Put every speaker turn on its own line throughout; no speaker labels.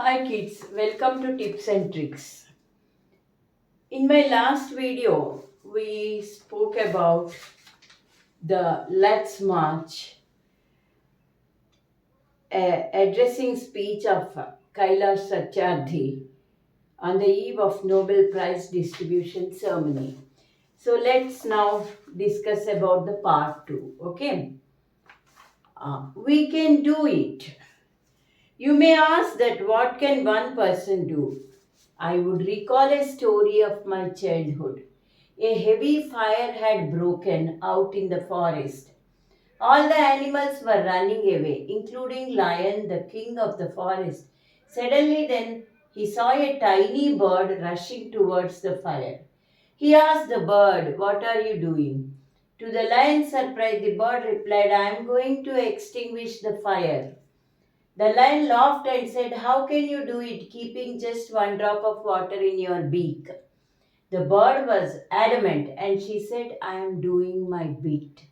Hi kids, welcome to Tips and Tricks. In my last video, we spoke about the Let's March addressing speech of Kailash Satyarthi on the eve of Nobel Prize distribution ceremony. So let's now discuss about the part 2. Okay, we can do it. You may ask that what can one person do? I would recall a story of my childhood. A heavy fire had broken out in the forest. All the animals were running away, including Lion, the king of the forest. Suddenly, then, he saw a tiny bird rushing towards the fire. He asked the bird, "What are you doing?" To the lion's surprise, the bird replied, "I am going to extinguish the fire." The lion laughed and said, "How can you do it, keeping just one drop of water in your beak?" The bird was adamant and she said, "I am doing my bit."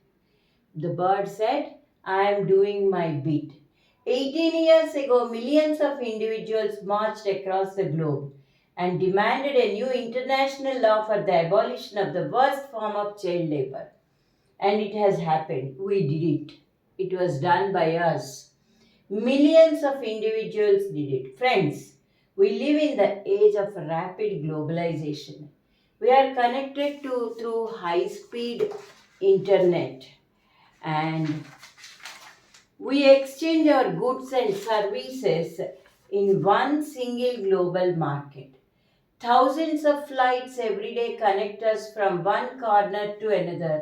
The bird said, "I am doing my bit." 18 years ago, millions of individuals marched across the globe and demanded a new international law for the abolition of the worst form of child labor. And it has happened. We did it. It was done by us. Millions of individuals did it. Friends, we live in the age of rapid globalization. We are connected to through high speed internet and we exchange our goods and services in one single global market. Thousands of flights every day connect us from one corner to another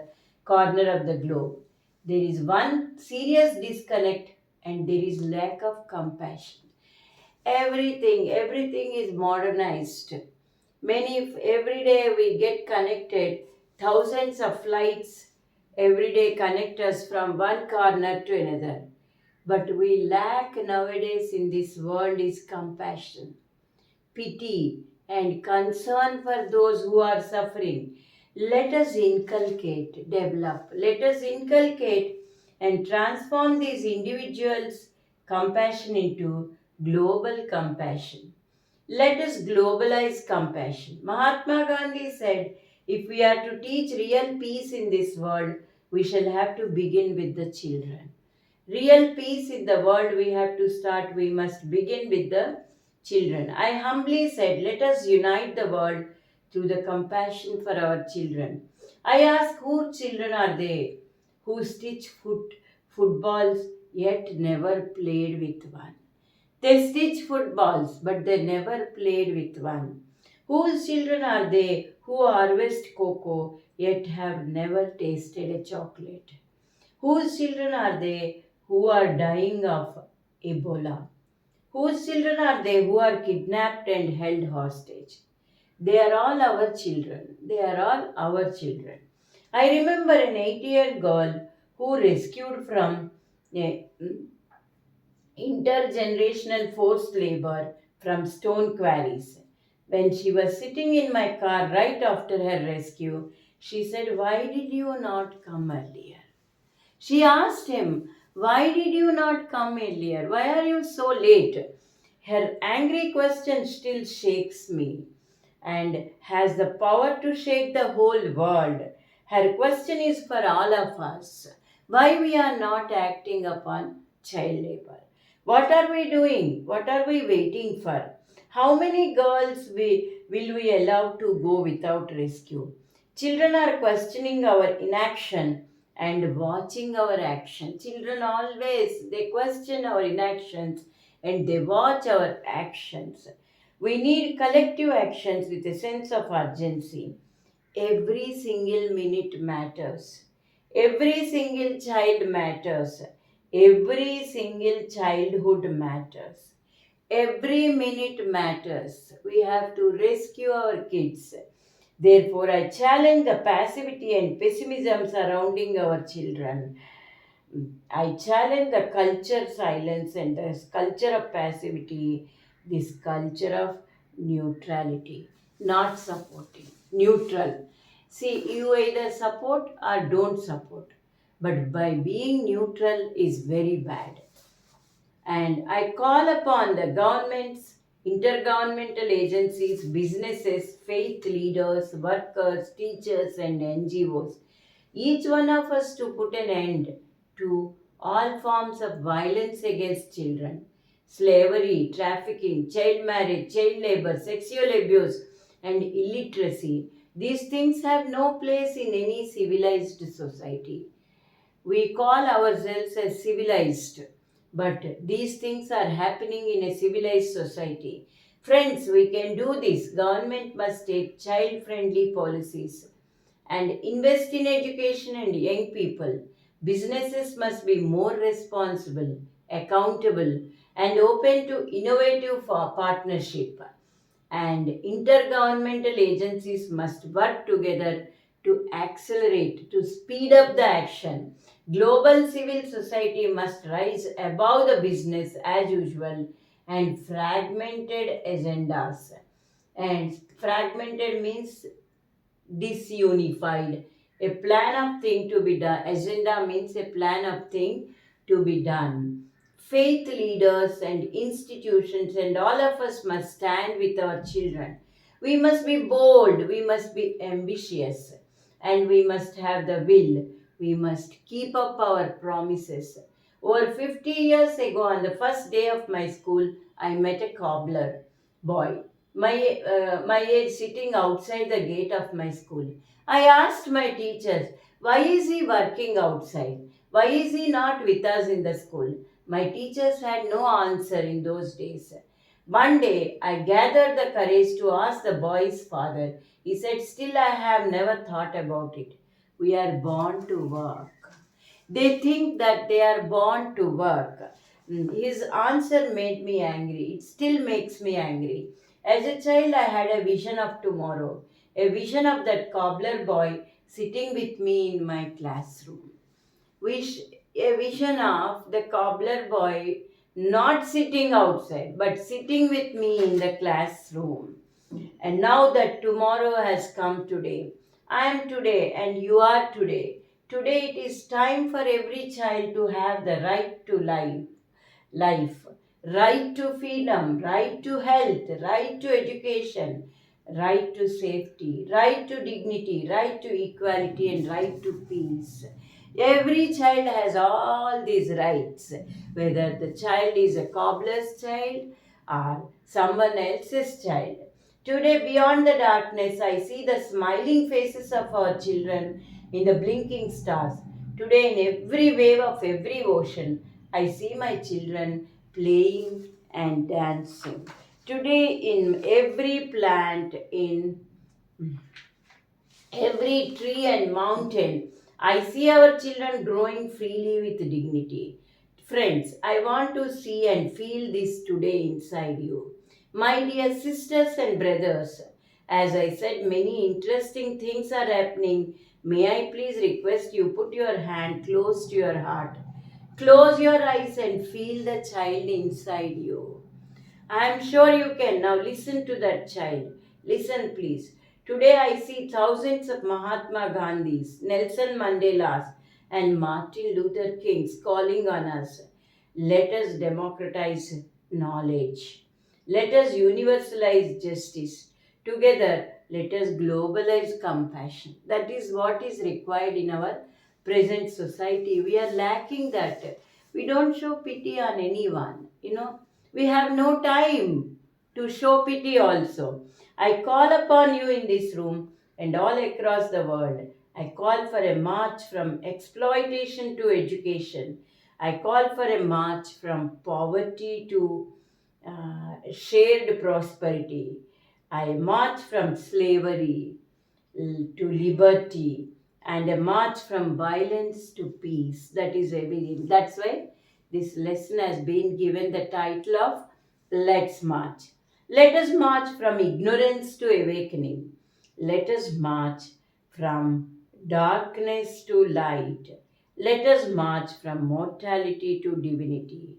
corner of the globe. There is one serious disconnect and there is lack of compassion. Everything is modernized. Every day we get connected. Thousands of flights every day connect us from one corner to another. But we lack nowadays in this world is compassion, pity, and concern for those who are suffering. Let us inculcate and transform these individuals' compassion into global compassion. Let us globalize compassion. Mahatma Gandhi said, if we are to teach real peace in this world, we shall have to begin with the children. Real peace in the world we must begin with the children. I humbly said, let us unite the world through the compassion for our children. I ask, whose children are they who stitch footballs yet never played with one? They stitch footballs, but they never played with one. Whose children are they who harvest cocoa yet have never tasted a chocolate? Whose children are they who are dying of Ebola? Whose children are they who are kidnapped and held hostage? They are all our children. They are all our children. I remember an 8-year girl who rescued from a intergenerational forced labor from stone quarries. When she was sitting in my car right after her rescue, she said, "Why did you not come earlier?" She asked him, "Why did you not come earlier? Why are you so late?" Her angry question still shakes me and has the power to shake the whole world. Her question is for all of us. Why we are not acting upon child labor? What are we doing? What are we waiting for? How many girls will we allow to go without rescue? Children are questioning our inaction and watching our action. Children always they question our inactions and they watch our actions. We need collective actions with a sense of urgency. Every single minute matters. Every single child matters. Every single childhood matters. Every minute matters. We have to rescue our kids. Therefore, I challenge the passivity and pessimism surrounding our children. I challenge the culture silence and this culture of passivity, this culture of neutrality, not supporting, neutral. See, you either support or don't support, but by being neutral is very bad. And I call upon the governments intergovernmental agencies, businesses, faith leaders, workers, teachers, and NGOs. Each one of us to put an end to all forms of violence against children. Slavery, trafficking, child marriage, child labor, sexual abuse, and illiteracy. These things have no place in any civilized society. We call ourselves as civilized, but these things are happening in a civilized society. Friends, we can do this. Government must take child friendly policies and invest in education and young people. Businesses must be more responsible, accountable, and open to innovative partnership. And intergovernmental agencies must work together to accelerate, to speed up the action. Global civil society must rise above the business as usual and fragmented agendas. And fragmented means disunified. A plan of thing to be done. Agenda means a plan of thing to be done. Faith leaders and institutions and all of us must stand with our children. We must be bold, we must be ambitious, and we must have the will. We must keep up our promises. Over 50 years ago, on the first day of my school, I met a cobbler boy my age sitting outside the gate of my school. I asked my teachers, why is he working outside? Why is he not with us in the school? My teachers had no answer in those days. One day I gathered the courage to ask the boy's father. He said, still I have never thought about it. We are born to work. They think that they are born to work. His answer made me angry. It still makes me angry. As a child, I had a vision of tomorrow, a vision of that cobbler boy sitting with me in my classroom. Wish, a vision of the cobbler boy not sitting outside, but sitting with me in the classroom. And now that tomorrow has come today, I am today and you are today. Today it is time for every child to have the right to life, right to freedom, right to health, right to education, right to safety, right to dignity, right to equality, and right to peace. Every child has all these rights, whether the child is a cobbler's child or someone else's child. Today, beyond the darkness, I see the smiling faces of our children in the blinking stars. Today, in every wave of every ocean, I see my children playing and dancing. Today, in every plant, in every tree and mountain, I see our children growing freely with dignity. Friends, I want to see and feel this today inside you. My dear sisters and brothers, as I said, many interesting things are happening. May I please request you put your hand close to your heart. Close your eyes and feel the child inside you. I am sure you can. Now listen to that child. Listen, please. Today I see thousands of Mahatma Gandhis, Nelson Mandelas, and Martin Luther Kings calling on us. Let us democratize knowledge. Let us universalize justice. Together, let us globalize compassion. That is what is required in our present society. We are lacking that. We don't show pity on anyone. We have no time to show pity also. I call upon you in this room and all across the world. I call for a march from exploitation to education. I call for a march from poverty to shared prosperity. I march from slavery to liberty and a march from violence to peace. That is everything. That's why this lesson has been given the title of Let's March. Let us march from ignorance to awakening. Let us march from darkness to light. Let us march from mortality to divinity.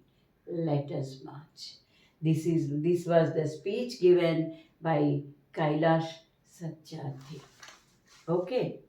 Let us march. This was the speech given by Kailash Satyarthi. Okay.